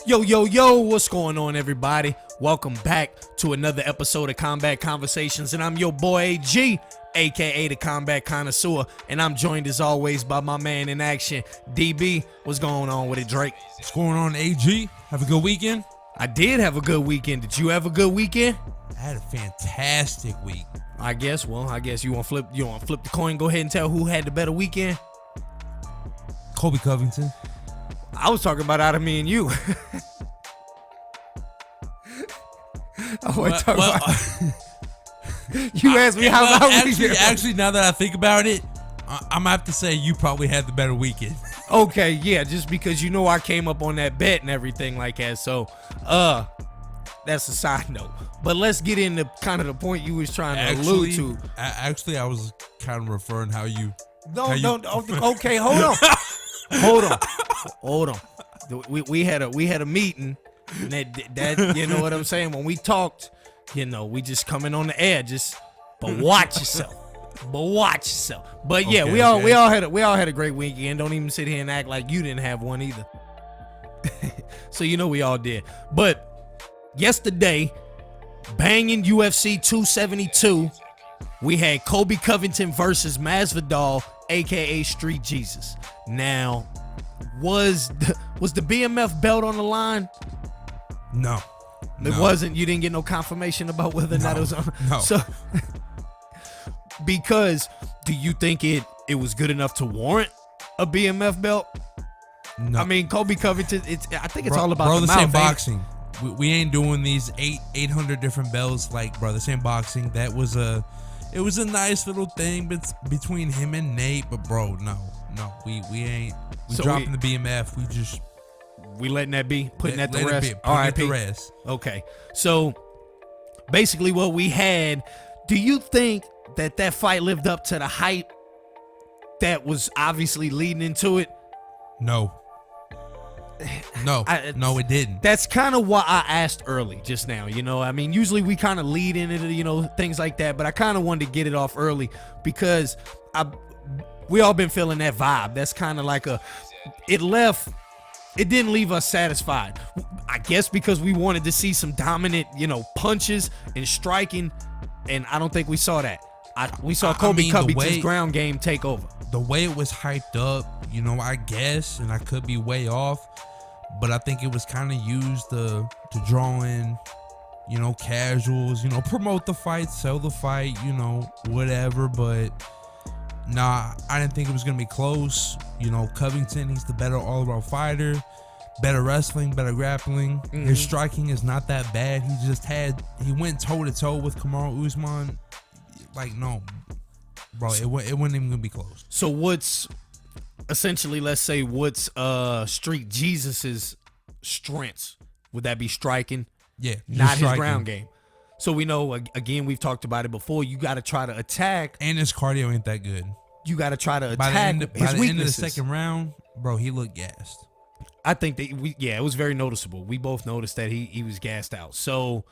Yo, what's going on, everybody? Welcome back to another episode of Combat Conversations, and I'm your boy AG, aka the Combat Connoisseur, and I'm joined as always by my man in action, DB. What's going on with it, Drake? What's going on, AG? Have a good weekend? I did have a good weekend. Did you have a good weekend? I had a fantastic week. I guess you want to flip the coin. Go ahead and tell who had the better weekend. Colby Covington. I was talking about out of me and you. You asked me how my weekend. Actually, now that I think about it, I'm gonna have to say you probably had the better weekend. Okay, yeah, just because I came up on that bet and everything like that. So, that's a side note. But let's get into kind of the point you was trying to allude to. I was kind of referring how you. Okay, hold on. Hold on. We had a meeting, and that you know what I'm saying. When we talked, we just coming on the air, but watch yourself. But yeah, Okay, we all had a great weekend. Don't even sit here and act like you didn't have one either. So we all did. But yesterday, banging UFC 272, we had Colby Covington versus Masvidal, aka Street Jesus. Now, was the BMF belt on the line? No. It wasn't. You didn't get no confirmation about whether or not it was on. No. So, because do you think it was good enough to warrant a BMF belt? No. I mean, Colby Covington. I think it's all about bro, the this mouth. ain't boxing. We ain't doing these 800 different belts. Like, bro, this ain't boxing. It was a nice little thing between him and Nate. But bro, no, we ain't. We So dropping the BMF. We letting that be, putting that to let rest. It be, All right, the rest. Okay, so basically what we had. Do you think that fight lived up to the hype that was obviously leading into it? No, it didn't. That's kind of why I asked early just now. I mean, usually we kind of lead into things like that, but I kind of wanted to get it off early because we all been feeling that vibe. That's kind of like it didn't leave us satisfied. I guess because we wanted to see some dominant, punches and striking, and I don't think we saw that. We saw Colby Covington's ground game take over. The way it was hyped up, I guess, and I could be way off, but I think it was kind of used to draw in, casuals, promote the fight, sell the fight, whatever, but nah, I didn't think it was going to be close. Covington, he's the better all-around fighter, better wrestling, better grappling. Mm-hmm. His striking is not that bad. He went toe-to-toe with Kamaru Usman. Like, no, bro, it wasn't even going to be close. So what's Street Jesus's strengths? Would that be striking? Yeah. Not striking. His ground game. So we know, again, we've talked about it before, you got to try to attack. And his cardio ain't that good. You got to try to attack by his the end of the weaknesses. second round, bro, he looked gassed. I think that, it was very noticeable. We both noticed that he was gassed out. So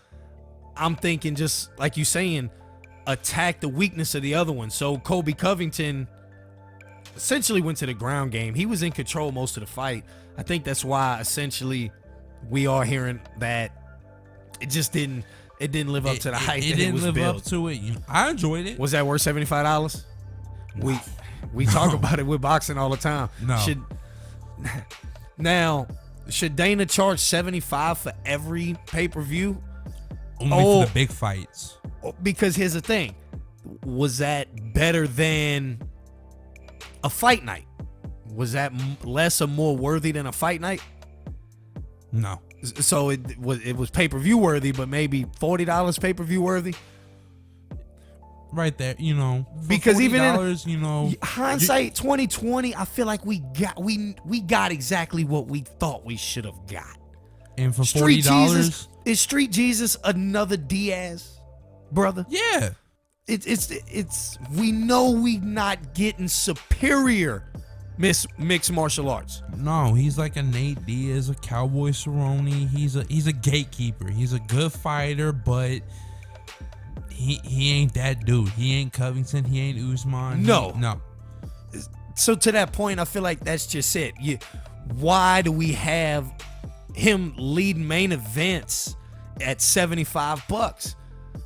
I'm thinking, just like you saying, attack the weakness of the other one. So Colby Covington essentially went to the ground game. He was in control most of the fight. I think that's why essentially we are hearing that it just didn't live up to the hype that it was built. It didn't live up to it. I enjoyed it. Was that worth $75? No. We talk about it with boxing all the time. No. Should Dana charge $75 for every pay-per-view? Only for the big fights. Because here's the thing. Was that better than a fight night? Was that less or more worthy than a fight night? No. So it was pay-per-view worthy, but maybe $40 pay-per-view worthy? Right there, because even in hindsight 2020, I feel like we got exactly what we thought we should have got. And for $40, is Street Jesus another Diaz, brother? Yeah. It's we know we not getting superior mixed martial arts. No, he's like a Nate Diaz, a Cowboy Cerrone. He's a gatekeeper. He's a good fighter, but he ain't that dude. He ain't Covington. He ain't Usman. No. So to that point, I feel like that's just it. Why do we have him leading main events at $75.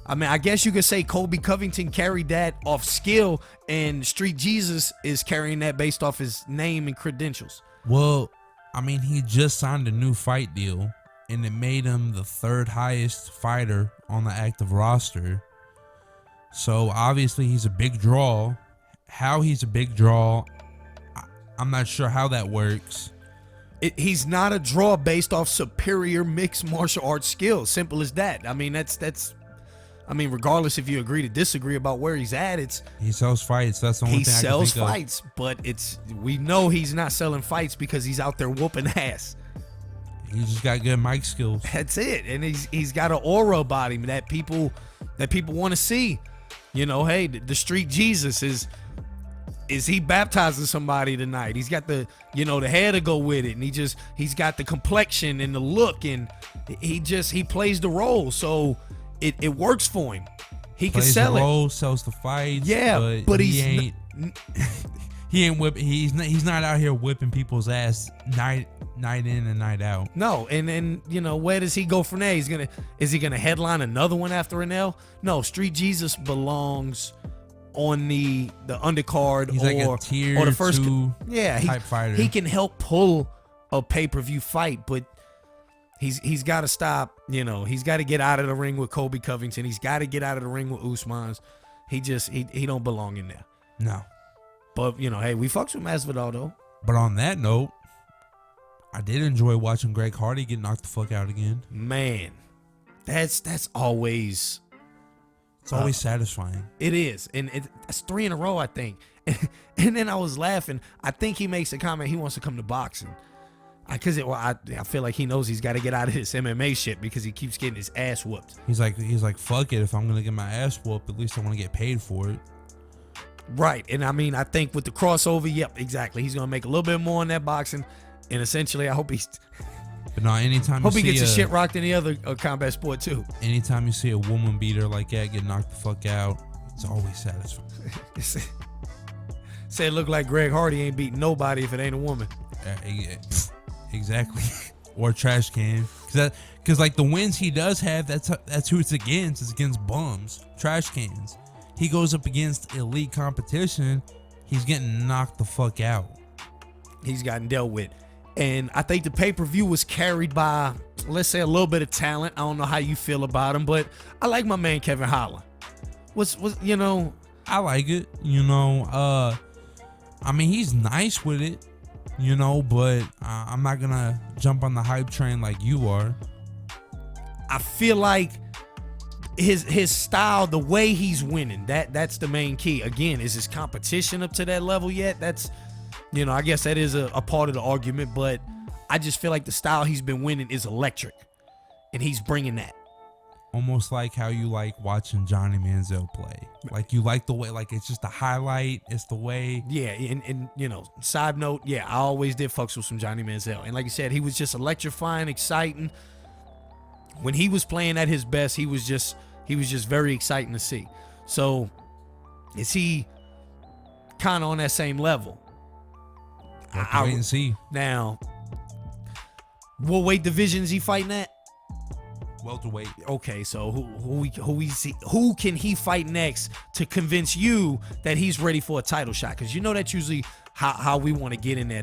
I mean, I guess you could say Colby Covington carried that off skill, and Street Jesus is carrying that based off his name and credentials. Well, I mean, he just signed a new fight deal, and it made him the 3rd highest fighter on the active roster. So obviously he's a big draw. How he's a big draw, I'm not sure how that works. He's not a draw based off superior mixed martial arts skills. Simple as that. I mean, that's. I mean, regardless if you agree to disagree about where he's at, he sells fights. That's the only thing I can think of. He sells fights, but we know he's not selling fights because he's out there whooping ass. He just got good mic skills. That's it, and he's got an aura about him that people want to see. You know, hey, the Street Jesus is he baptizing somebody tonight? He's got the hair to go with it, and he's got the complexion and the look, and he plays the role, so it works for him. He can sell it. Role, sells the fights. Yeah, but he ain't. He ain't whipping. He's not out here whipping people's ass night in and night out. No, and where does he go from there? Is he gonna headline another one after an L? No, Street Jesus belongs on the undercard. He's like a tier or the first 2 type fighter. He can help pull a pay-per-view fight, but he's got to stop. He's got to get out of the ring with Colby Covington. He's got to get out of the ring with Usman's. He don't belong in there. No. But hey, we fucks with Masvidal though. But on that note, I did enjoy watching Greg Hardy get knocked the fuck out again. Man, that's always. It's always satisfying. It is, and it's 3 in a row, I think. And then I was laughing. I think he makes a comment he wants to come to boxing. I feel like he knows he's got to get out of this MMA shit because he keeps getting his ass whooped. He's like, fuck it. If I'm gonna get my ass whooped, at least I want to get paid for it. Right, and I mean, I think with the crossover, yep, exactly. He's gonna make a little bit more in that boxing, and essentially, I hope he's. But no, anytime hope he gets his shit rocked in the other combat sport too. Anytime you see a woman beater like that get knocked the fuck out, it's always satisfying. Say it look like Greg Hardy ain't beating nobody if it ain't a woman. Exactly. Or a trash can. Because like the wins he does have, that's who it's against. It's against bums, trash cans. He goes up against elite competition, he's getting knocked the fuck out. He's gotten dealt with. And I think the pay-per-view was carried by, let's say, a little bit of talent. I don't know how you feel about him, but I like my man Kevin Holland. I like it. I mean, he's nice with it, but I'm not gonna jump on the hype train like you are. I feel like his style, the way he's winning, that's the main key. Again, is his competition up to that level yet? That's, I guess that is a part of the argument, but I just feel like the style he's been winning is electric, and he's bringing that. Almost like how you like watching Johnny Manziel play. Like you like the way, like it's just a highlight. It's the way. Yeah, and side note, yeah, I always did fucks with some Johnny Manziel, and like you said, he was just electrifying, exciting. When he was playing at his best, he was just very exciting to see. So, is he kind of on that same level? I wait and see. Now, what weight division is he fighting at? Welterweight. Okay, so who can he fight next to convince you that he's ready for a title shot? Because that's usually how we want to get in there.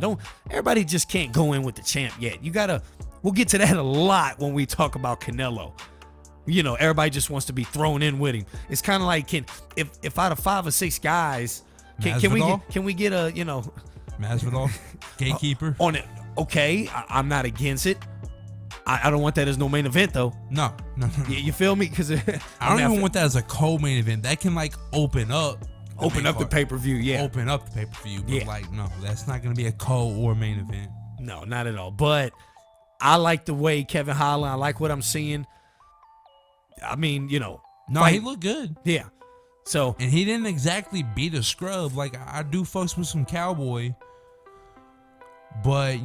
Everybody just can't go in with the champ yet. We'll get to that a lot when we talk about Canelo. Everybody just wants to be thrown in with him. It's kind of like if out of 5 or 6 guys, can we get a Masvidal gatekeeper on it? Okay, I'm not against it. I don't want that as no main event though. No. You feel me? Because I don't even want that as a co-main event. That can open up the pay-per-view. Yeah, open up the pay-per-view. But no, that's not going to be a co or main event. No, not at all. But I like the way Kevin Holland. I like what I'm seeing. I mean, no, he looked good. Yeah. So, and he didn't exactly beat a scrub. Like I do fucks with some Cowboy. But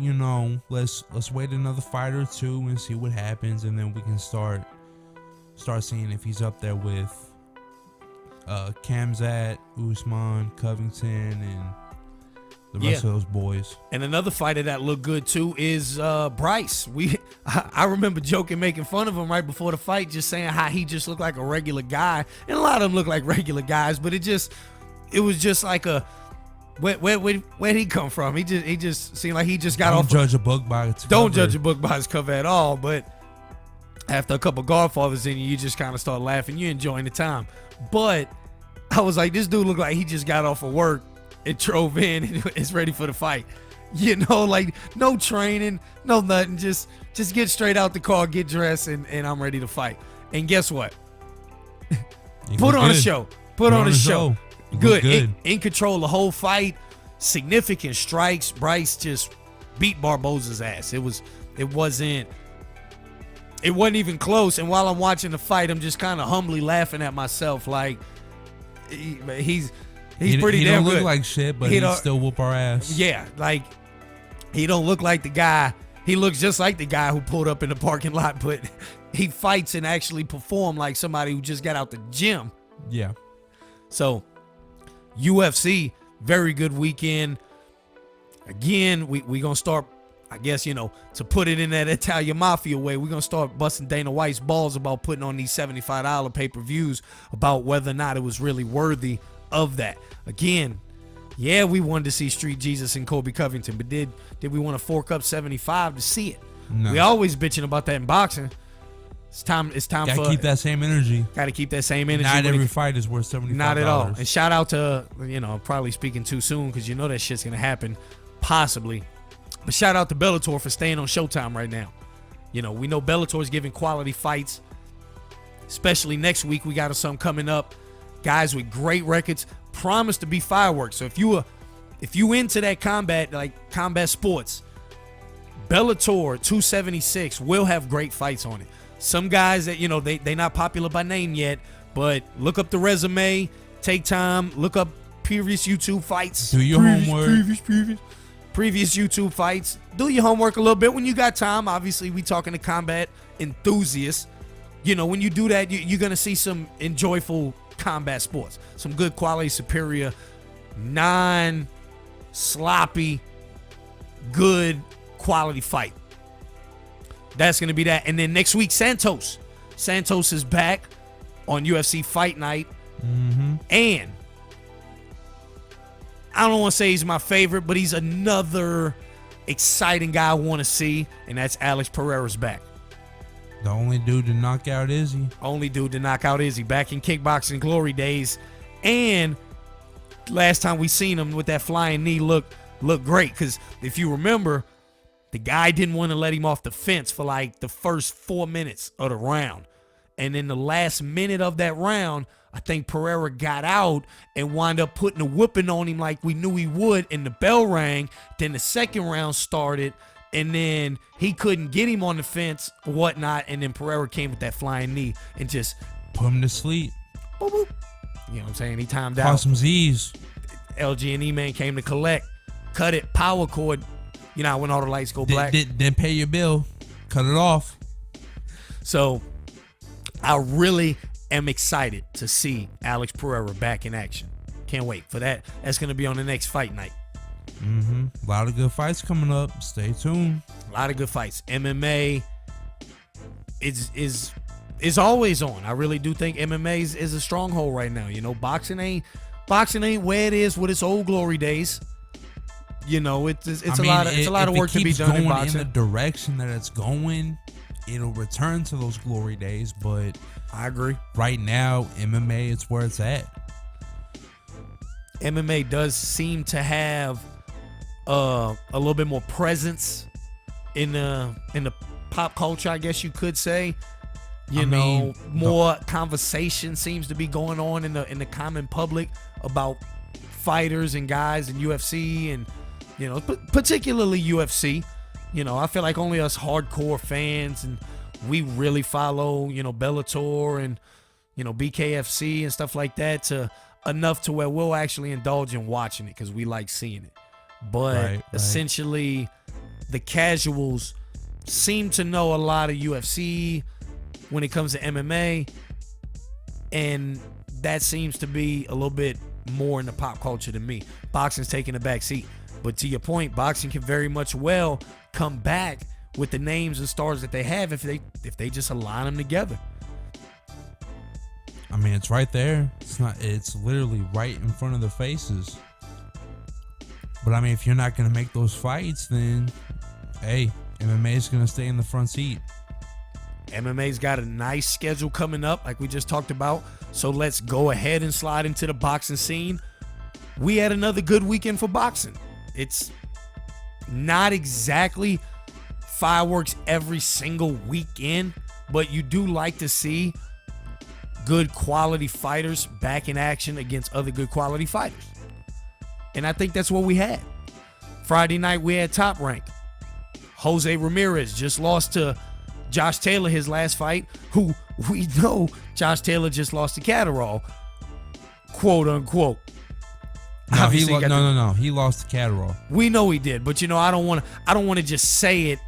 let's wait another fight or 2 and see what happens, and then we can start seeing if he's up there with Khamzat, Usman, Covington, and the rest of those boys. And another fighter that looked good too is Bryce. I remember joking, making fun of him right before the fight, just saying how he just looked like a regular guy, and a lot of them look like regular guys, but it was just like a where'd he come from? He just seemed like he just got off. Don't judge a book by its cover. Don't judge a book by its cover at all. But after a couple Godfathers in you just kind of start laughing. You're enjoying the time. But I was like, this dude looked like he just got off of work and drove in and is ready for the fight. You know, like no training, no nothing. Just get straight out the car, get dressed, and I'm ready to fight. And guess what? Put on a show. Put on a show. Good. In control the whole fight. Significant strikes. Bryce just beat Barboza's ass. It wasn't even close. And while I'm watching the fight, I'm just kind of humbly laughing at myself. Like he's pretty damn good. He don't look like shit, but he still whoop our ass. Yeah, like he don't look like the guy. He looks just like the guy who pulled up in the parking lot, but he fights and actually perform like somebody who just got out the gym. Yeah. So UFC, very good weekend. Again, we gonna start, I guess, to put it in that Italian mafia way, we're gonna start busting Dana White's balls about putting on these $75 pay-per-views, about whether or not it was really worthy of that. Again, yeah, we wanted to see Street Jesus and Colby Covington, but did we want to fork up $75 to see it? No. We always bitching about that in boxing. It's time gotta keep that same energy. Gotta keep that same energy. Not every fight is worth $75. Not at all. And shout out to, probably speaking too soon because that shit's gonna happen, possibly. But shout out to Bellator for staying on Showtime right now. We know Bellator's giving quality fights, especially next week. We got some coming up. Guys with great records, promise to be fireworks. So if you into that combat sports, Bellator 276 will have great fights on it. Some guys that they not popular by name yet, but look up the resume, take time, look up previous YouTube fights. Do your homework. Previous YouTube fights. Do your homework a little bit when you got time. Obviously, we talking to combat enthusiasts. When you do that, you're gonna see some enjoyable combat sports, some good quality, superior, non-sloppy, good quality fight. That's going to be that. And then next week, Santos is back on UFC Fight Night. Mm-hmm. And I don't want to say he's my favorite, but he's another exciting guy I want to see, and that's Alex Pereira's back. The only dude to knock out Izzy. Back in kickboxing glory days. And last time we seen him with that flying knee look great. Because if you remember, the guy didn't want to let him off the fence for like the first 4 minutes of the round. And in the last minute of that round, I think Pereira got out and wound up putting a whooping on him like we knew he would, and the bell rang. Then the second round started, and then he couldn't get him on the fence or whatnot, and then Pereira came with that flying knee and just put him to sleep. Boop, boop. You know what I'm saying? He timed out. Caught some Z's. LG and E-Man came to collect. Cut it. Power cord. When all the lights go black. Didn't pay your bill. Cut it off. So I really am excited to see Alex Pereira back in action. Can't wait for that. That's going to be on the next fight night. Mm-hmm. A lot of good fights coming up. Stay tuned. A lot of good fights. MMA is always on. I really do think MMA is a stronghold right now. Boxing ain't where it is with its old glory days. It's a lot of work to be done in boxing. In the direction that it's going, it'll return to those glory days. But I agree. Right now, MMA is where it's at. MMA does seem to have a little bit more presence in the pop culture, I guess you could say. More conversation seems to be going on in the common public about fighters and guys in UFC and particularly UFC. I feel like only us hardcore fans, and we really follow Bellator and BKFC and stuff like that to enough to where we'll actually indulge in watching it because we like seeing it. But essentially, the casuals seem to know a lot of UFC when it comes to MMA, and that seems to be a little bit more in the pop culture than me. Boxing's taking a back seat. But to your point, boxing can very much well come back with the names and stars that they have if they just align them together. I mean, it's right there. It's literally right in front of their faces. But I mean, if you're not going to make those fights, then hey, MMA is going to stay in the front seat. MMA's got a nice schedule coming up, like we just talked about. So let's go ahead and slide into the boxing scene. We had another good weekend for boxing. It's not exactly fireworks every single weekend, but you do like to see good quality fighters back in action against other good quality fighters. And I think that's what we had. Friday night, we had Top Rank. Jose Ramirez just lost to Josh Taylor his last fight, who we know Josh Taylor just lost to Catterall, quote unquote. No, he lost to Catterall. We know he did, but I don't want to just say it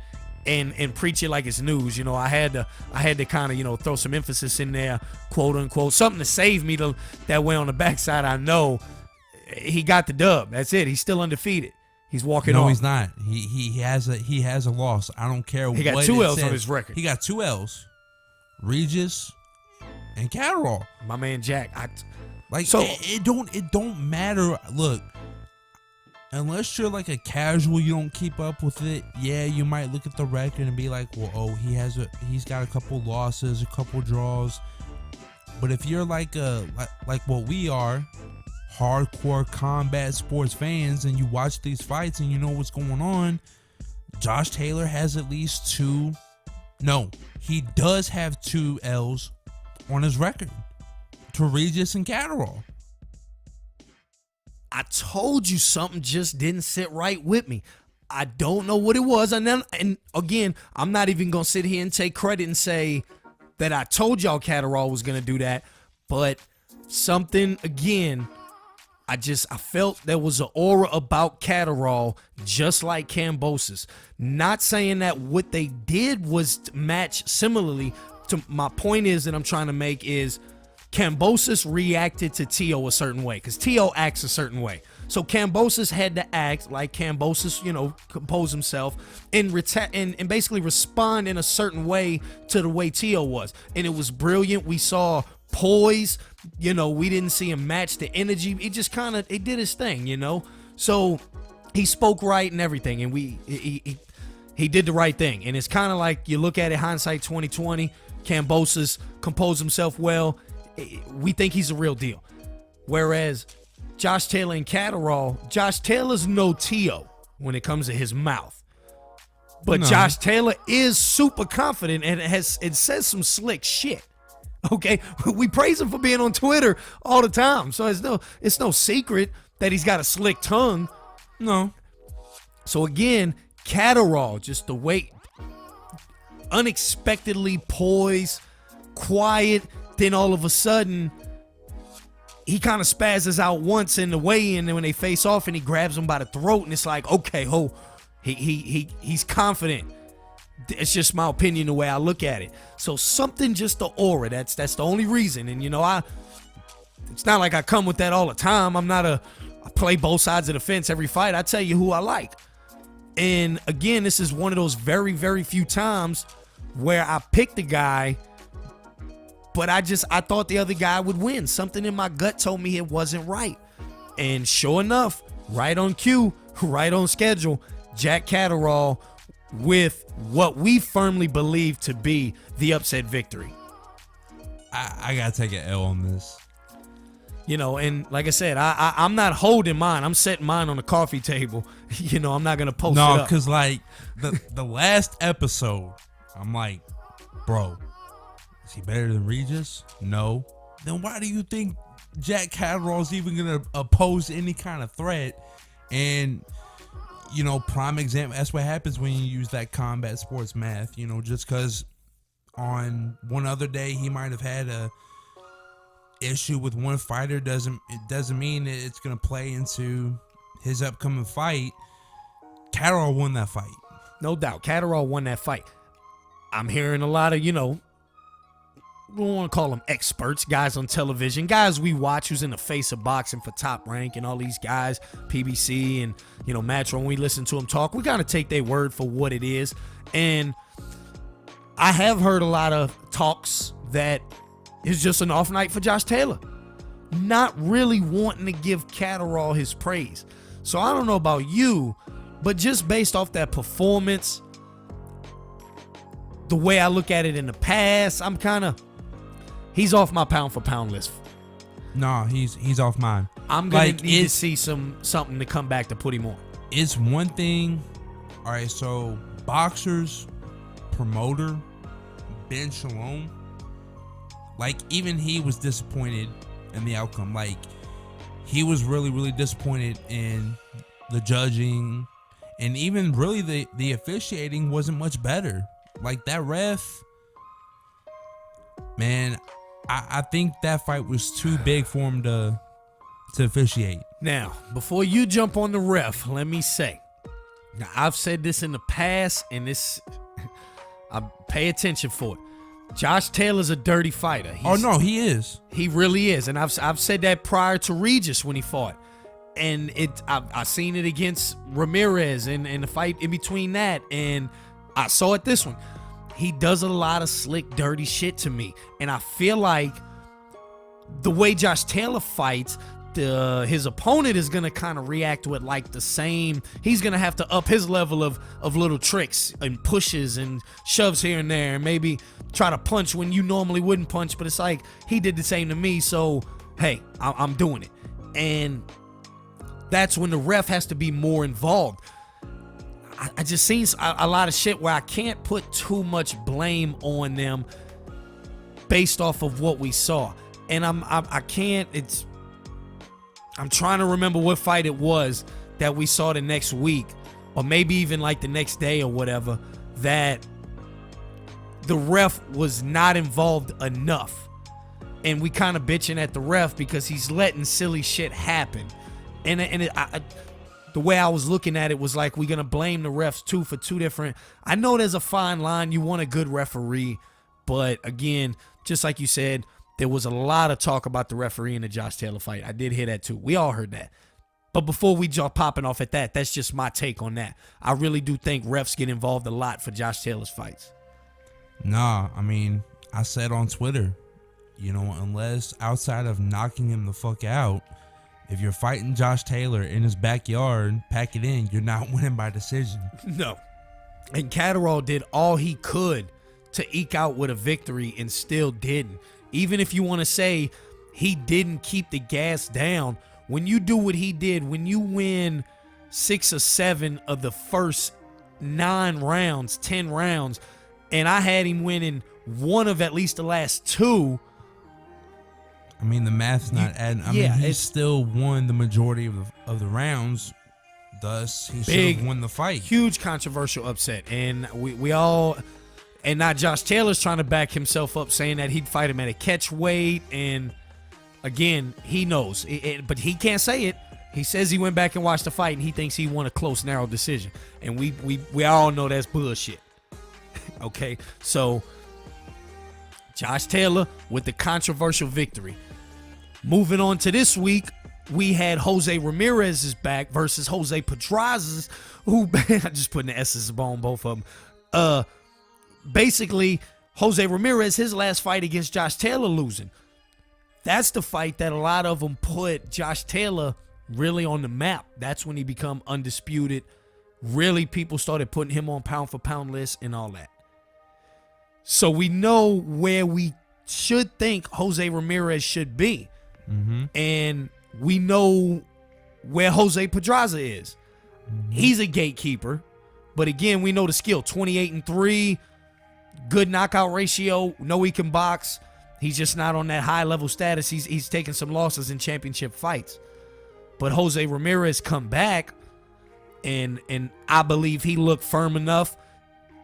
and preach it like it's news. I had to kind of throw some emphasis in there, quote unquote, something to save me that way on the backside. I know he got the dub. That's it. He's still undefeated. He's walking off. No, he's not. He has a loss. I don't care what it says. He got 2 L's on his record. He got 2 L's. Regis and Catterall. My man Jack. It don't matter. Look, unless you're like a casual, you don't keep up with it. Yeah, you might look at the record and be like, well, he's got a couple losses, a couple draws. But if you're like what we are, hardcore combat sports fans, and you watch these fights and you know what's going on, Josh Taylor has at least 2. No, he does have 2 L's on his record to Regis and Catterall. I told you something just didn't sit right with me. I don't know what it was. And again, I'm not even going to sit here and take credit and say that I told y'all Catterall was going to do that. But something, again, I felt there was an aura about Catterall, just like Kambosos. Not saying that what they did was match similarly. To my point is that I'm trying to make is Kambosos reacted to T.O. a certain way because T.O. acts a certain way. So Kambosos had to act like Kambosos, compose himself and basically respond in a certain way to the way T.O. was. And it was brilliant. We saw poise. We didn't see him match the energy. It just it did his thing, So he spoke right and everything, and he did the right thing. And it's kind of like you look at it, hindsight 2020. Kambosos composed himself well. We think he's a real deal. Whereas Josh Taylor and Catterall, Josh Taylor's no T.O. when it comes to his mouth. But no. Josh Taylor is super confident and it says some slick shit. Okay, we praise him for being on Twitter all the time, so it's no secret that he's got a slick tongue. No. So again, Catterall, just the way, unexpectedly poised, quiet, then all of a sudden, he kind of spazzes out once in the weigh-in, and when they face off, and he grabs him by the throat, and it's like, okay, he's confident. It's just my opinion, the way I look at it. So something, just the aura. That's the only reason. And it's not like I come with that all the time. I play both sides of the fence every fight. I tell you who I like. And again, this is one of those very, very few times where I picked the guy, but I thought the other guy would win. Something in my gut told me it wasn't right. And sure enough, right on cue, right on schedule, Jack Catterall with what we firmly believe to be the upset victory. I gotta take an L on this. And like I said, I'm not holding mine. I'm setting mine on the coffee table. I'm not gonna post it up. No, because like the last episode, I'm like, bro, is he better than Regis? No. Then why do you think Jack Catterall's even gonna oppose any kind of threat? And prime example, that's what happens when you use that combat sports math. Just because on one other day he might have had a issue with one fighter doesn't mean that it's gonna play into his upcoming fight. Catterall won that fight. No doubt. Catterall won that fight. I'm hearing a lot of, don't want to call them experts, guys on television, guys we watch who's in the face of boxing for Top Rank and all these guys, PBC and, Metro, when we listen to them talk, we got to take their word for what it is. And I have heard a lot of talks that it's just an off night for Josh Taylor. Not really wanting to give Catterall his praise. So I don't know about you, but just based off that performance, the way I look at it in the past, he's off my pound for pound list. Nah, he's off mine. I'm gonna need to see something to come back to put him on. It's one thing. All right, so boxers, promoter, Ben Shalom, like even he was disappointed in the outcome. Like he was really, really disappointed in the judging, and even really the officiating wasn't much better. Like that ref, man, I think that fight was too big for him to officiate. Now, before you jump on the ref, let me say, now I've said this in the past, and I pay attention for it. Josh Taylor's a dirty fighter. He is. He really is, and I've said that prior to Regis when he fought, and I've seen it against Ramirez and the fight in between that, and I saw it this one. He does a lot of slick, dirty shit to me, and I feel like the way Josh Taylor fights, his opponent is gonna kind of react to it like the same. He's gonna have to up his level of little tricks and pushes and shoves here and there, and maybe try to punch when you normally wouldn't punch. But it's like he did the same to me, so hey, I'm doing it, and that's when the ref has to be more involved. I just seen a lot of shit where I can't put too much blame on them based off of what we saw, and I can't. I'm trying to remember what fight it was that we saw the next week, or maybe even like the next day or whatever, that the ref was not involved enough, and we kind of bitching at the ref because he's letting silly shit happen, and the way I was looking at it was like, we're going to blame the refs too for two different. I know there's a fine line. You want a good referee. But again, just like you said, there was a lot of talk about the referee in the Josh Taylor fight. I did hear that too. We all heard that. But before we jump popping off at that, that's just my take on that. I really do think refs get involved a lot for Josh Taylor's fights. Nah, I mean, I said on Twitter, unless outside of knocking him the fuck out, if you're fighting Josh Taylor in his backyard, pack it in. You're not winning by decision. No. And Catterall did all he could to eke out with a victory and still didn't. Even if you want to say he didn't keep the gas down, when you do what he did, when you win 6 or 7 of the first 9 rounds, 10 rounds, and I had him winning 1 of at least the last 2. I mean, the math's not adding. I mean, he still won the majority of the rounds. Thus, he should have won the fight. Huge controversial upset. And we all, and not Josh Taylor's trying to back himself up, saying that he'd fight him at a catch weight. And again, he knows, but he can't say it. He says he went back and watched the fight, and he thinks he won a close, narrow decision. And we all know that's bullshit. Okay, so Josh Taylor with the controversial victory. Moving on to this week, we had Jose Ramirez's back versus Jose Pedraza's, who I just putting the S's on both of them. Basically, Jose Ramirez, his last fight against Josh Taylor, losing. That's the fight that a lot of them put Josh Taylor really on the map. That's when he become undisputed. Really, people started putting him on pound for pound list and all that. So we know where we should think Jose Ramirez should be. Mm-hmm. And we know where Jose Pedraza is. Mm-hmm. He's a gatekeeper. But again, we know the skill. 28-3, good knockout ratio. Know he can box. He's just not on that high level status. He's taken some losses in championship fights. But Jose Ramirez come back, and I believe he looked firm enough.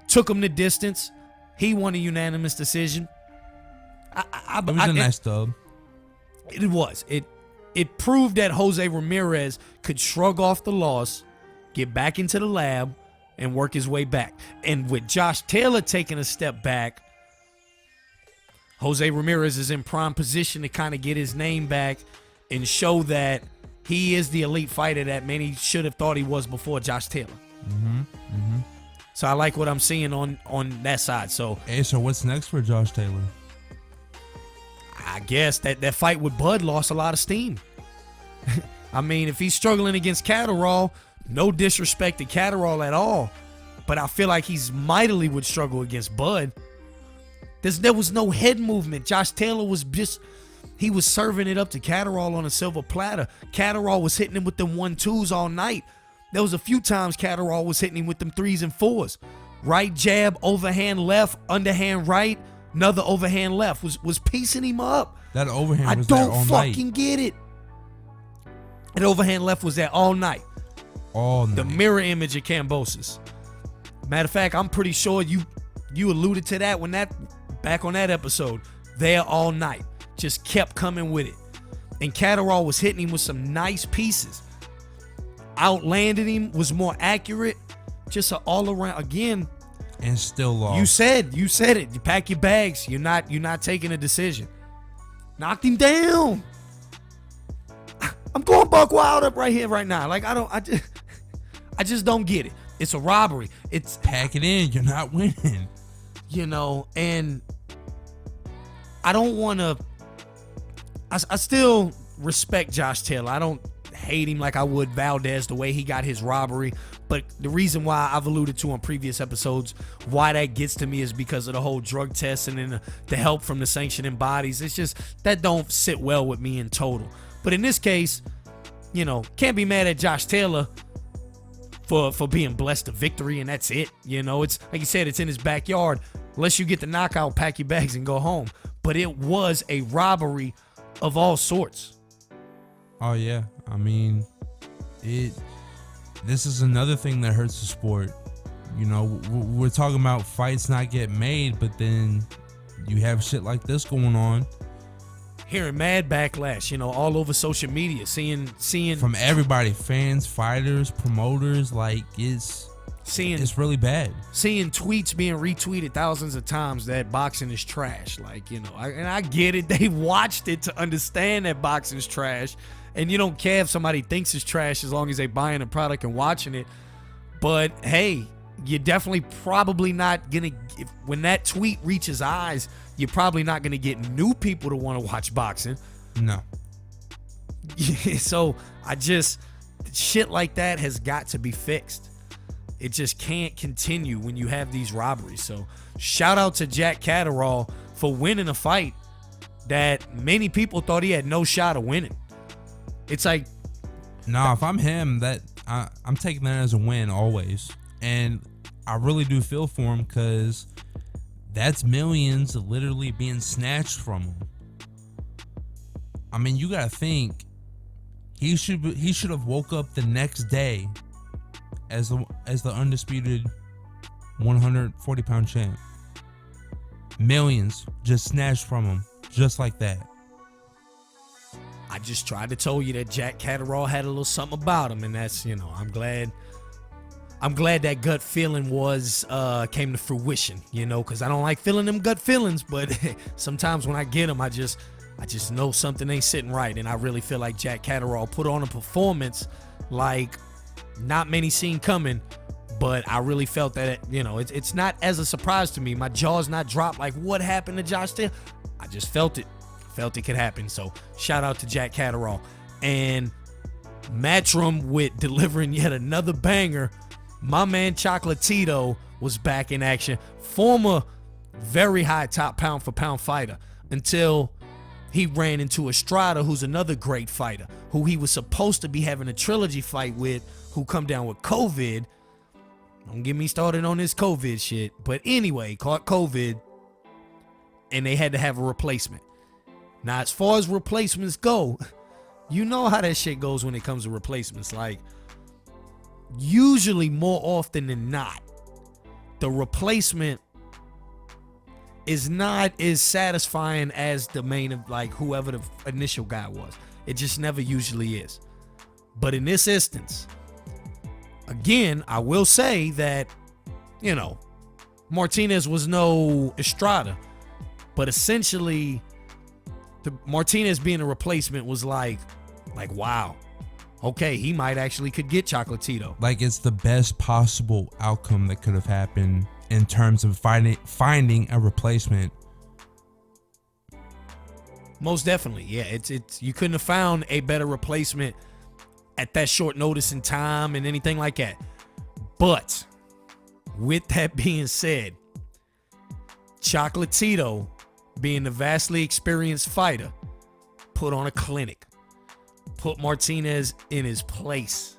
Took him the distance. He won a unanimous decision. It was a nice dub. It was. It proved that Jose Ramirez could shrug off the loss, get back into the lab, and work his way back. And with Josh Taylor taking a step back, Jose Ramirez is in prime position to kind of get his name back and show that he is the elite fighter that many should have thought he was before Josh Taylor. So I like what I'm seeing on that side. So hey, so what's next for Josh Taylor? I guess that fight with Bud lost a lot of steam. I mean, if he's struggling against Catterall, no disrespect to Catterall at all, but I feel like he's mightily would struggle against Bud. There was no head movement. Josh Taylor was he was serving it up to Catterall on a silver platter. Catterall was hitting him with them 1-2s all night. There was a few times Catterall was hitting him with them 3s and 4s. Right jab, overhand left, underhand right, another overhand left. Was piecing him up. That overhand was there all night. I don't fucking get it. That overhand left was there all night. All night. The mirror image of Kambosos. Matter of fact, I'm pretty sure you alluded to that when back on that episode. There all night. Just kept coming with it. And Catterall was hitting him with some nice pieces. Outlanded him, was more accurate. Just an all around, again. And still lost. You said it. You pack your bags. You're not taking a decision. Knocked him down. I'm going buck wild up right here, right now. Like I just don't get it. It's a robbery. It's pack it in. You're not winning. And I don't want to. I still respect Josh Taylor. I don't hate him like I would Valdez, the way he got his robbery. But the reason why I've alluded to on previous episodes why that gets to me is because of the whole drug testing and the help from the sanctioning bodies. It's just that don't sit well with me in total. But in this case, can't be mad at Josh Taylor for being blessed a victory, and that's it. It's like you said, it's in his backyard. Unless you get the knockout, pack your bags and go home. But it was a robbery of all sorts. Oh yeah, I mean, this is another thing that hurts the sport. We're talking about fights not get made, but then you have shit like this going on. Hearing mad backlash, all over social media, seeing from everybody, fans, fighters, promoters, like it's really bad. Seeing tweets being retweeted thousands of times that boxing is trash. Like, and I get it. They watched it to understand that boxing is trash. And you don't care if somebody thinks it's trash as long as they buying the product and watching it. But hey, you're definitely probably not going to, when that tweet reaches eyes, you're probably not going to get new people to want to watch boxing. No. So shit like that has got to be fixed. It just can't continue when you have these robberies. So shout out to Jack Catterall for winning a fight that many people thought he had no shot of winning. It's like, nah, if I'm him, I'm taking that as a win always. And I really do feel for him because that's millions literally being snatched from him. I mean, you gotta think he should have woke up the next day as the undisputed 140-pound champ. Millions just snatched from him, just like that. I just tried to tell you that Jack Catterall had a little something about him, and that's, I'm glad that gut feeling came to fruition, because I don't like feeling them gut feelings, but sometimes when I get them, I just know something ain't sitting right, and I really feel like Jack Catterall put on a performance like not many seen coming, but I really felt that, it's not as a surprise to me. My jaw's not dropped like what happened to Josh Taylor. I just felt it could happen. So shout out to Jack Catterall. And Matchroom with delivering yet another banger. My man Chocolatito was back in action. Former very high top pound for pound fighter until he ran into Estrada, who's another great fighter, who he was supposed to be having a trilogy fight with, who come down with COVID. Don't get me started on this COVID shit. But anyway, caught COVID, and they had to have a replacement. Now, as far as replacements go, you know how that shit goes when it comes to replacements. Like, usually more often than not, the replacement is not as satisfying as the main, like whoever the initial guy was. It just never usually is. But in this instance, again, I will say that, Martinez was no Estrada, But essentially, the Martinez being a replacement was like wow, okay, he might actually could get Chocolatito. Like, it's the best possible outcome that could have happened in terms of finding a replacement. Most definitely, yeah. It's you couldn't have found a better replacement at that short notice in time and anything like that. But with that being said, Chocolatito, being the vastly experienced fighter, put on a clinic, put Martinez in his place.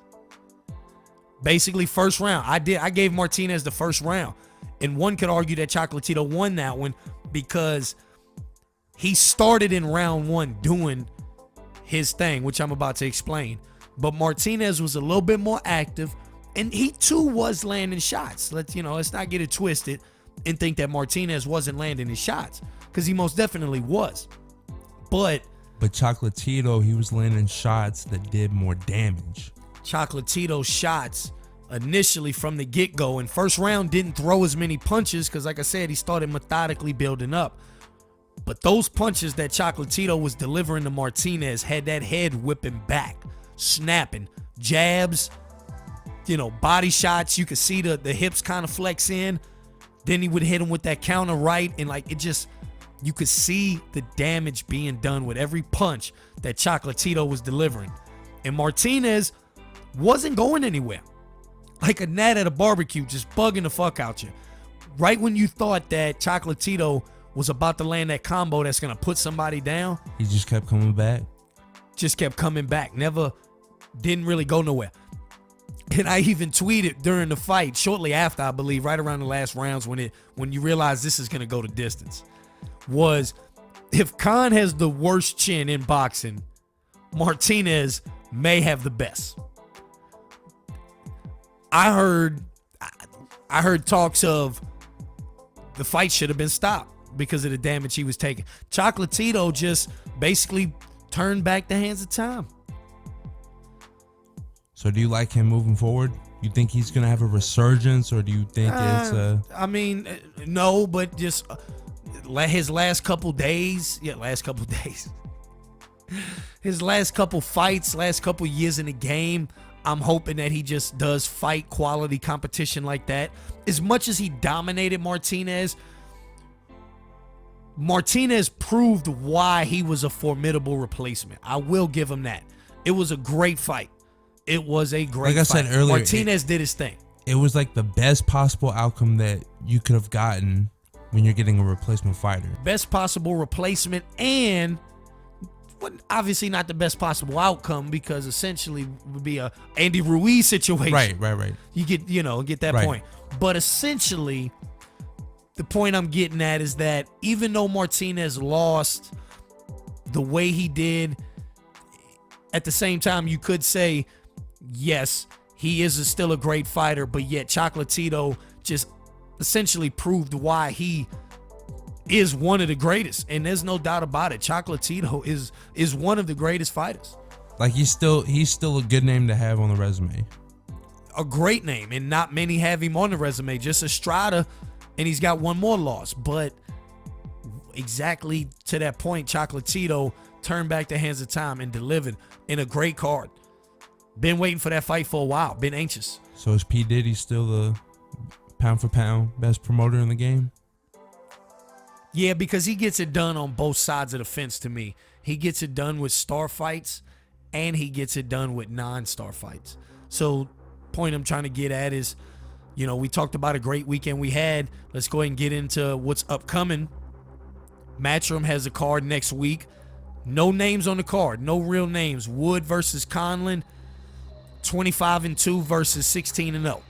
Basically, first round. I gave Martinez the first round. And one could argue that Chocolatito won that one because he started in round one doing his thing, which I'm about to explain. But Martinez was a little bit more active, and he too was landing shots. Let's not get it twisted and think that Martinez wasn't landing his shots, because he most definitely was. But Chocolatito, he was landing shots that did more damage. Chocolatito's shots initially from the get-go in first round didn't throw as many punches because, like I said, he started methodically building up. But those punches that Chocolatito was delivering to Martinez had that head whipping back, snapping, jabs, body shots. You could see the hips kind of flex in. Then he would hit him with that counter right, and you could see the damage being done with every punch that Chocolatito was delivering. And Martinez wasn't going anywhere. Like a gnat at a barbecue, just bugging the fuck out you. Right when you thought that Chocolatito was about to land that combo that's going to put somebody down, he just kept coming back. Never, didn't really go nowhere. And I even tweeted during the fight, shortly after, I believe, right around the last rounds, when you realize this is going to go the distance, was if Khan has the worst chin in boxing, Martinez may have the best. I heard talks of the fight should have been stopped because of the damage he was taking. Chocolatito just basically turned back the hands of time. So do you like him moving forward? You think he's going to have a resurgence, or do you think it's a... I mean, no, but just his last couple days. His last couple fights, last couple years in the game, I'm hoping that he just does fight quality competition like that. As much as he dominated Martinez proved why he was a formidable replacement. I will give him that. It was a great fight. It was a great fight. Like I said earlier, Martinez did his thing. It was like the best possible outcome that you could have gotten when you're getting a replacement fighter. Best possible replacement, and obviously not the best possible outcome, because essentially would be a Andy Ruiz situation. Right. You get that point. But essentially, the point I'm getting at is that even though Martinez lost the way he did, at the same time, you could say, yes, he is still a great fighter, but yet Chocolatito just essentially proved why he is one of the greatest. And there's no doubt about it. Chocolatito is one of the greatest fighters. Like, he's still a good name to have on the resume. A great name, and not many have him on the resume. Just Estrada, and he's got one more loss. But exactly to that point, Chocolatito turned back the hands of time and delivered in a great card. Been waiting for that fight for a while. Been anxious. So is P. Diddy still the pound for pound best promoter in the game? Yeah, because he gets it done on both sides of the fence to me. He gets it done with star fights, and he gets it done with non-star fights. So point I'm trying to get at is, we talked about a great weekend we had. Let's go ahead and get into what's upcoming. Matchroom has a card next week. No names on the card. No real names. Wood versus Conlon. 25-2 versus 16-0.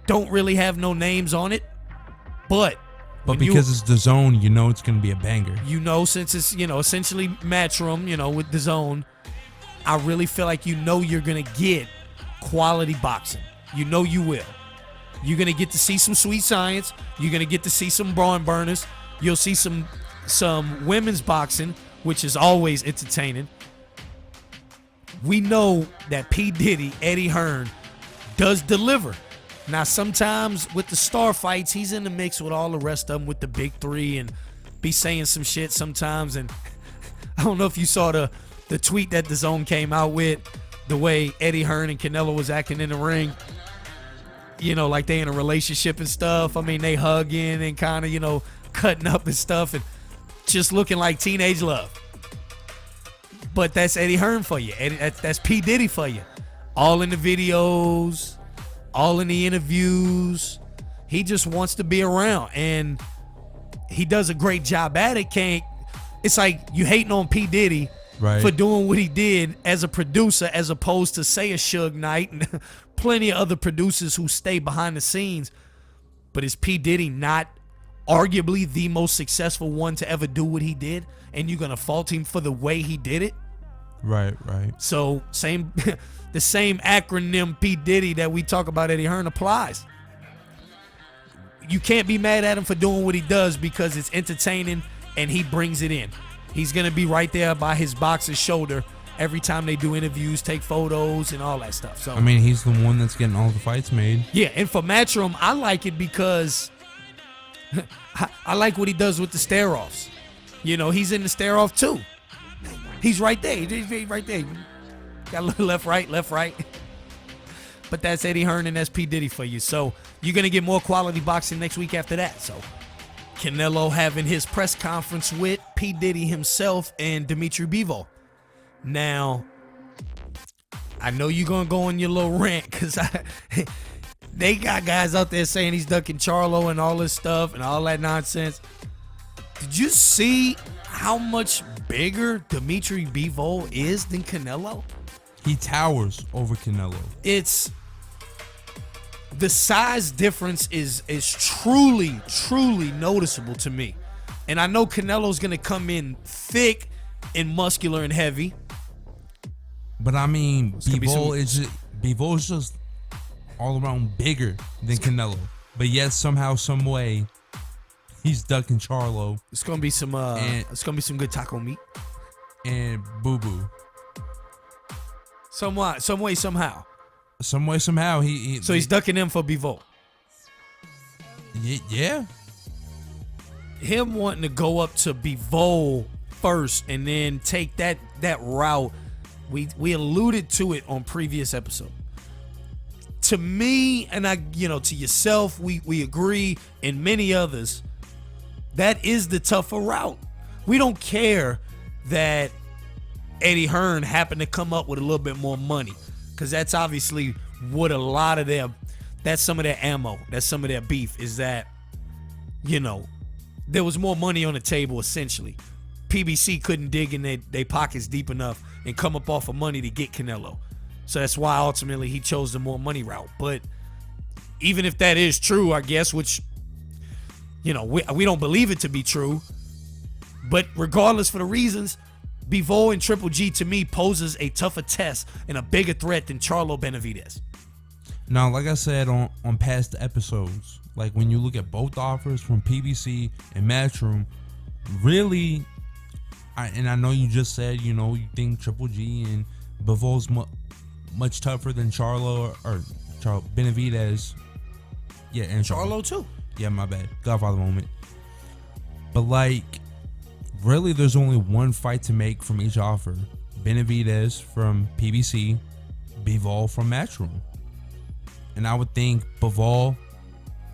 Don't really have no names on it, but because it's the zone, it's going to be a banger. Since it's essentially Matchroom, with the zone, I really feel like you're going to get quality boxing. You will. You're going to get to see some sweet science. You're going to get to see some brawn burners. You'll see some women's boxing, which is always entertaining. We know that P. Diddy, Eddie Hearn, does deliver. Now, sometimes with the star fights, he's in the mix with all the rest of them with the big three and be saying some shit sometimes. And I don't know if you saw the tweet that DAZN came out with, the way Eddie Hearn and Canelo was acting in the ring. You know, like they in a relationship and stuff. I mean, they hugging and kind of, you know, cutting up and stuff and just looking like teenage love. But that's Eddie Hearn for you. That's P. Diddy for you. All in the videos, all in the interviews. He just wants to be around, and he does a great job at it. It's like you hating on P. Diddy for doing what he did as a producer, as opposed to, say, a Suge Knight and plenty of other producers who stay behind the scenes. But is P. Diddy not arguably the most successful one to ever do what he did, and you're gonna fault him for the way he did it? Right. So the same acronym P. Diddy that we talk about Eddie Hearn applies. You can't be mad at him for doing what he does because it's entertaining and he brings it in. He's gonna be right there by his boxer's shoulder every time they do interviews, take photos, and all that stuff. So I mean, he's the one that's getting all the fights made. Yeah, and for Matchroom, I like it because I like what he does with the stare-offs. You know, he's in the stare-off too. He's right there. He's right there. Got a little left, right. But that's Eddie Hearn and that's P. Diddy for you. So you're going to get more quality boxing next week after that. So Canelo having his press conference with P. Diddy himself and Dimitri Bivol. Now, I know you're going to go on your little rant because they got guys out there saying he's ducking Charlo and all this stuff and all that nonsense. Did you see how much bigger Dimitri Bivol is than Canelo? He towers over Canelo. It's the size difference is truly noticeable to me. And I know Canelo's going to come in thick and muscular and heavy. But I mean, Bivol is just all around bigger than Canelo. But yet somehow, some way, he's ducking Charlo. It's gonna be some good taco meat and Boo Boo. Some way, somehow. So he's ducking him for Bivol. Yeah. Him wanting to go up to Bivol first and then take that route. We alluded to it on previous episode. To me, and to yourself, we agree, and many others, that is the tougher route. We don't care that Eddie Hearn happened to come up with a little bit more money, because that's obviously what a lot of that's some of their ammo, that's some of their beef, is that, there was more money on the table, essentially. PBC couldn't dig in their pockets deep enough and come up off of money to get Canelo. So that's why ultimately he chose the more money route. But even if that is true, I guess, which, we don't believe it to be true, but regardless for the reasons, Bivol and Triple G to me poses a tougher test and a bigger threat than Charlo Benavidez. Now, like I said on past episodes, like when you look at both offers from PBC and Matchroom, really, I know you just said, you think Triple G and Bivol's much tougher than Charlo or Benavidez. Yeah, and Charlo too. Yeah, my bad. Godfather moment. But really, there's only one fight to make from each offer. Benavidez from PBC, Bivol from Matchroom. And I would think Bivol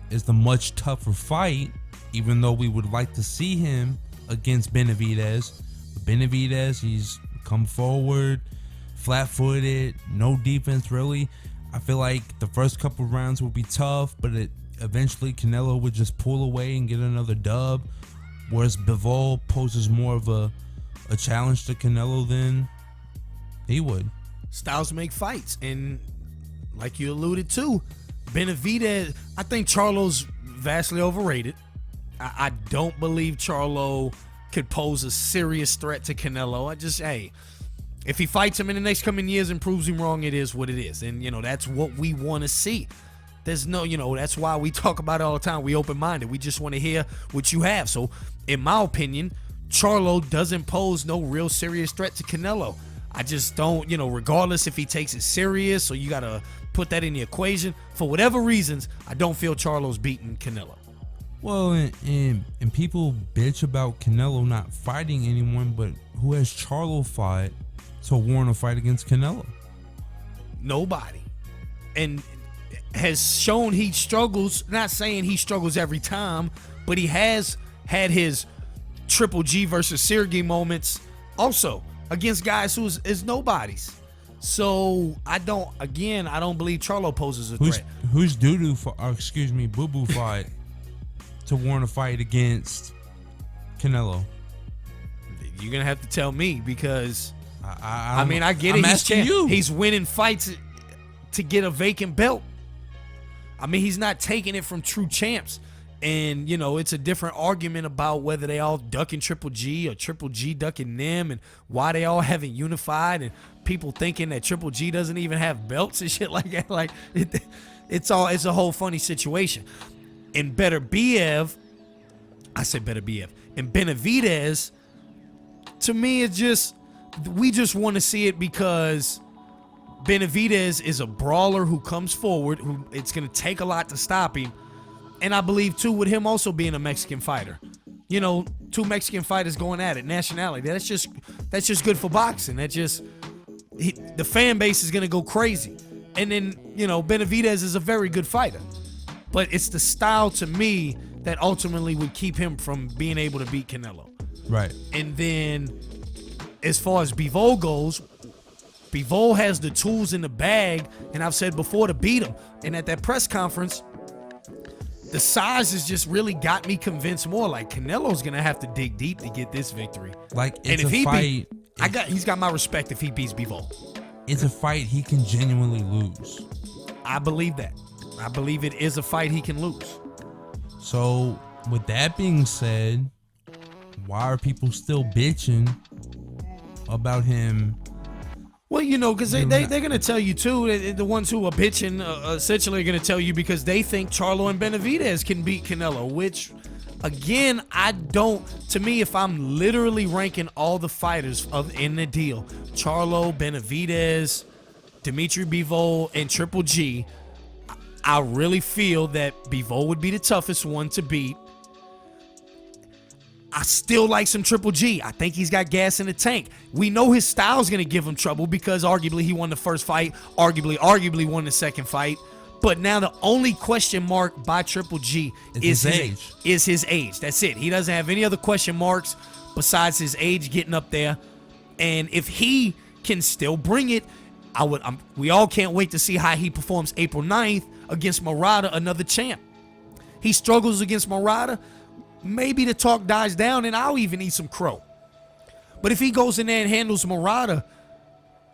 is the much tougher fight, even though we would like to see him against Benavidez. Benavidez, he's come forward, flat-footed, no defense really. I feel like the first couple rounds would be tough, but eventually Canelo would just pull away and get another dub. Whereas Bivol poses more of a challenge to Canelo than he would. Styles make fights, and like you alluded to, Benavidez, I think Charlo's vastly overrated. I don't believe Charlo could pose a serious threat to Canelo. If he fights him in the next coming years and proves him wrong, it is what it is. And, that's what we want to see. There's no, that's why we talk about it all the time. We open-minded. We just want to hear what you have. So, in my opinion, Charlo doesn't pose no real serious threat to Canelo. I just don't, regardless if he takes it serious or you got to put that in the equation. For whatever reasons, I don't feel Charlo's beating Canelo. Well, and people bitch about Canelo not fighting anyone, but who has Charlo fought to warrant a fight against Canelo? Nobody. And has shown he struggles, not saying he struggles every time, but he has had his Triple G versus Sergey moments also against guys who is nobodies. So I don't believe Charlo poses a threat. Who's Boo Boo fight to warrant a fight against Canelo? You're gonna have to tell me, because I get it. He's winning fights to get a vacant belt. I mean, he's not taking it from true champs. And, it's a different argument about whether they all ducking Triple G or Triple G ducking them, and why they all haven't unified, and people thinking that Triple G doesn't even have belts and shit like that. Like, it's a whole funny situation. And and Benavidez, to me, we just want to see it because Benavidez is a brawler who comes forward, who it's going to take a lot to stop him. And I believe, too, with him also being a Mexican fighter, two Mexican fighters going at it, nationality, that's just good for boxing. The fan base is going to go crazy. And then, Benavidez is a very good fighter. But it's the style, to me, that ultimately would keep him from being able to beat Canelo. Right. And then, as far as Bivol goes, Bivol has the tools in the bag, and I've said before, to beat him. And at that press conference, the size has just really got me convinced more. Like, Canelo's gonna have to dig deep to get this victory. Like, it's a fight. He's got my respect if he beats Bivol. It's a fight he can genuinely lose. I believe that. I believe it is a fight he can lose. So, with that being said, why are people still bitching about him? Well, because they're going to tell you, too, the ones who are bitching essentially are going to tell you because they think Charlo and Benavidez can beat Canelo, which, again, to me, if I'm literally ranking all the fighters in the deal, Charlo, Benavidez, Dimitri Bivol, and Triple G, I really feel that Bivol would be the toughest one to beat. I still like some Triple G. I think he's got gas in the tank. We know his style's going to give him trouble because arguably he won the first fight, arguably won the second fight. But now the only question mark by Triple G is his age. That's it. He doesn't have any other question marks besides his age getting up there. And if he can still bring it, we all can't wait to see how he performs April 9th against Murata, another champ. He struggles against Murata. Maybe the talk dies down and I'll even eat some crow. But if he goes in there and handles Murata,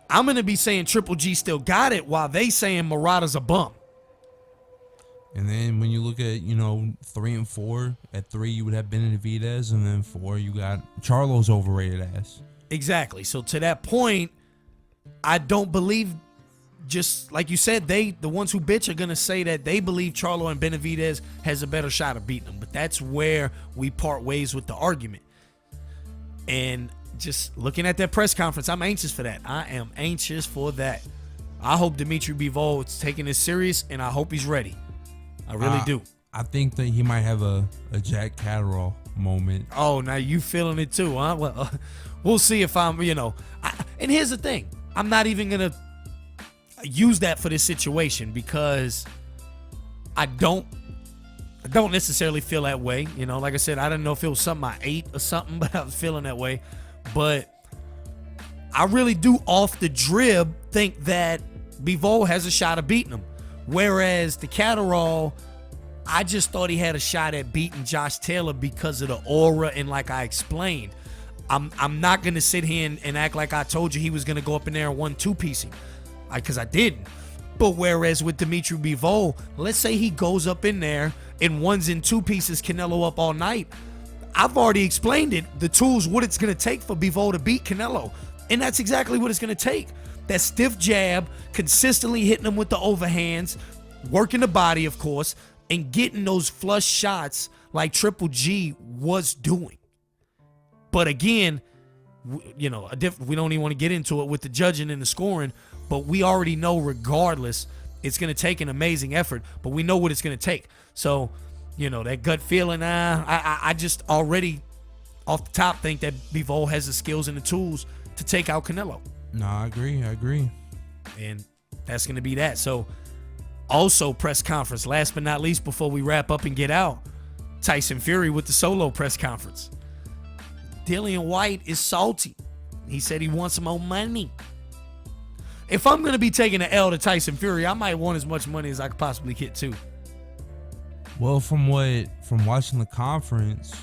I'm going to be saying Triple G still got it while they saying Murata's a bum. And then when you look at, 3 and 4, at 3 you would have Benavidez, and then 4 you got Charlo's overrated ass. Exactly. So to that point, I don't believe, just like you said, the ones who bitch are going to say that they believe Charlo and Benavidez has a better shot of beating them. But that's where we part ways with the argument. And just looking at that press conference, I'm anxious for that. I am anxious for that. I hope Dimitri Bivol is taking this serious, and I hope he's ready. I really do. I think that he might have a Jack Catterall moment. Oh, now you feeling it too, huh? Well, we'll see if I'm, and here's the thing. I'm not even going to use that for this situation because I don't necessarily feel that way. Like I said, I didn't know if it was something I ate or something, but I was feeling that way. But I really do, off the drib, think that Bivol has a shot of beating him. Whereas the Catterall, I just thought he had a shot at beating Josh Taylor because of the aura, and like I explained, I'm not going to sit here and act like I told you he was going to go up in there and 1-2-piece him, because I didn't. But whereas with Dimitri Bivol, let's say he goes up in there and 1s and 2 pieces Canelo up all night. I've already explained it, the tools, what it's going to take for Bivol to beat Canelo. And that's exactly what it's going to take. That stiff jab, consistently hitting him with the overhands, working the body, of course, and getting those flush shots like Triple G was doing. But again, we don't even want to get into it with the judging and the scoring, but we already know regardless, It's going to take an amazing effort, but we know what it's going to take. So, that gut feeling, I just already off the top think that Bivol has the skills and the tools to take out Canelo. No, I agree. And that's going to be that. So, also press conference, last but not least, before we wrap up and get out, Tyson Fury with the solo press conference. Dillian White is salty. He said he wants some more money. If I'm going to be taking an L to Tyson Fury, I might want as much money as I could possibly get too. Well, from watching the conference,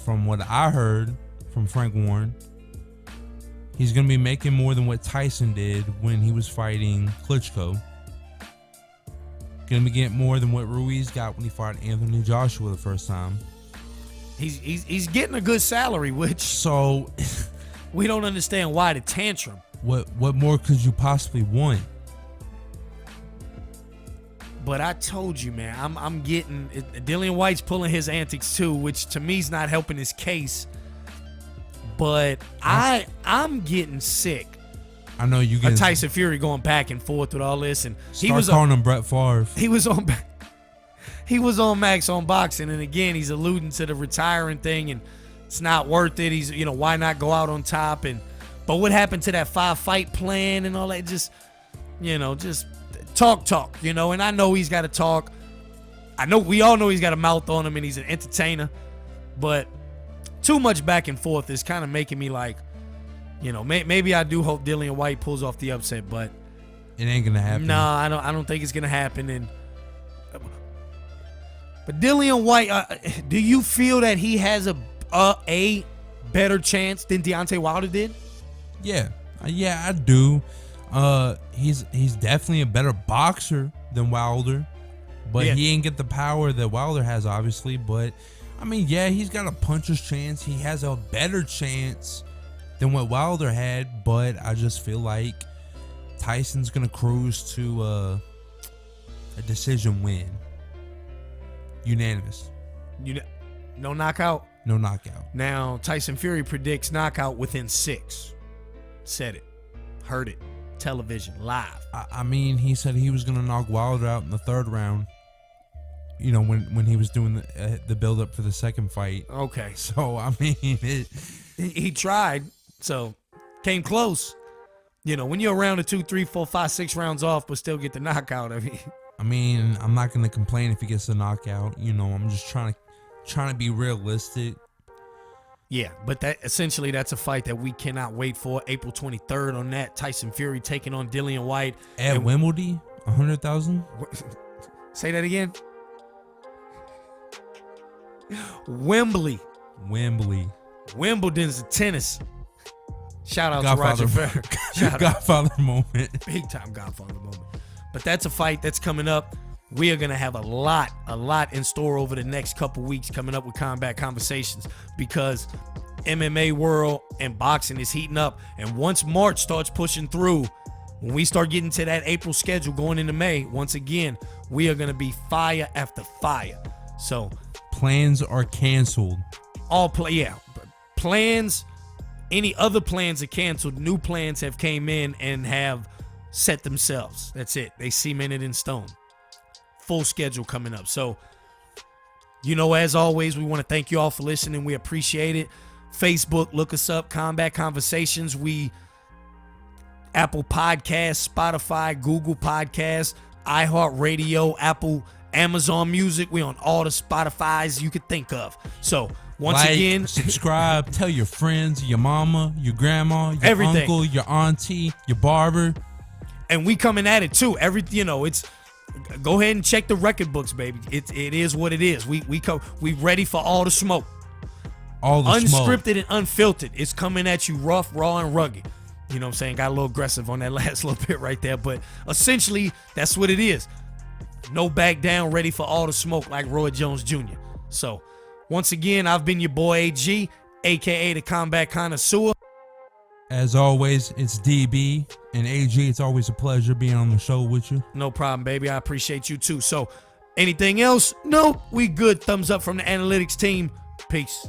from what I heard from Frank Warren, he's going to be making more than what Tyson did when he was fighting Klitschko. Going to be getting more than what Ruiz got when he fought Anthony Joshua the first time. He's getting a good salary, which so we don't understand why the tantrum. What more could you possibly want? But I told you, man, I'm getting Dillian White's pulling his antics too, which to me is not helping his case. But I'm getting sick. I know you get Tyson Fury going back and forth with all this, and he was calling him Brett Favre. He was on Max on Boxing, and again he's alluding to the retiring thing, and it's not worth it. He's why not go out on top? But what happened to that 5-fight plan and all that? Just talk. And I know he's got to talk. We all know he's got a mouth on him, and he's an entertainer, but too much back and forth is kind of making me like. Maybe I do hope Dillian White pulls off the upset, but it ain't gonna happen. No, I don't think it's gonna happen. But Dillian White, do you feel that he has a better chance than Deontay Wilder did? Yeah, I do. He's definitely a better boxer than Wilder, but he ain't get the power that Wilder has, obviously. But I mean, he's got a puncher's chance. He has a better chance than what Wilder had, but I just feel like Tyson's gonna cruise to a decision win. Unanimous. No knockout? No knockout. Now, Tyson Fury predicts knockout within 6. Said it. Heard it. Television. Live. I mean, he said he was gonna knock Wilder out in the 3rd round. When he was doing the build up for the 2nd fight. Okay. So, I mean, he tried. So, came close. When you're around 2, 3, 4, 5, 6 rounds off, but still get the knockout. I mean, I'm not gonna complain if he gets the knockout. I'm just trying to be realistic. Yeah, but that's a fight that we cannot wait for. April 23rd on that. Tyson Fury taking on Dillian White at Wimbledon. 100,000. Say that again. Wembley. Wimbledon's the tennis. Shout out to Roger Federer. Godfather moment. Big time Godfather moment. But that's a fight that's coming up. We are going to have a lot in store over the next couple weeks coming up with Combat Conversations, because MMA world and boxing is heating up. And once March starts pushing through, when we start getting to that April schedule going into May, once again, we are going to be fire after fire. So plans are canceled. Plans, any other plans are canceled. New plans have came in and have set themselves. That's it. They cemented in stone. Full schedule coming up. So, as always, we want to thank you all for listening. We appreciate it. Facebook, look us up, Combat Conversations. Apple Podcasts, Spotify, Google Podcasts, iHeartRadio, Apple, Amazon Music. We on all the Spotifys you could think of. So, once again, subscribe, tell your friends, your mama, your grandma, your everything. Uncle, your auntie, your barber. And we coming at it too. It's go ahead and check the record books, baby. It is what it is. We ready for all the smoke. All the unscripted smoke. And unfiltered. It's coming at you rough, raw, and rugged. You know what I'm saying? Got a little aggressive on that last little bit right there, but essentially that's what it is. No back down, ready for all the smoke like Roy Jones Jr. So, once again, I've been your boy AG, aka the Combat Connoisseur. As always, it's DB and AG. It's always a pleasure being on the show with you. No problem, baby. I appreciate you too. So, anything else? Nope. We good. Thumbs up from the analytics team. Peace.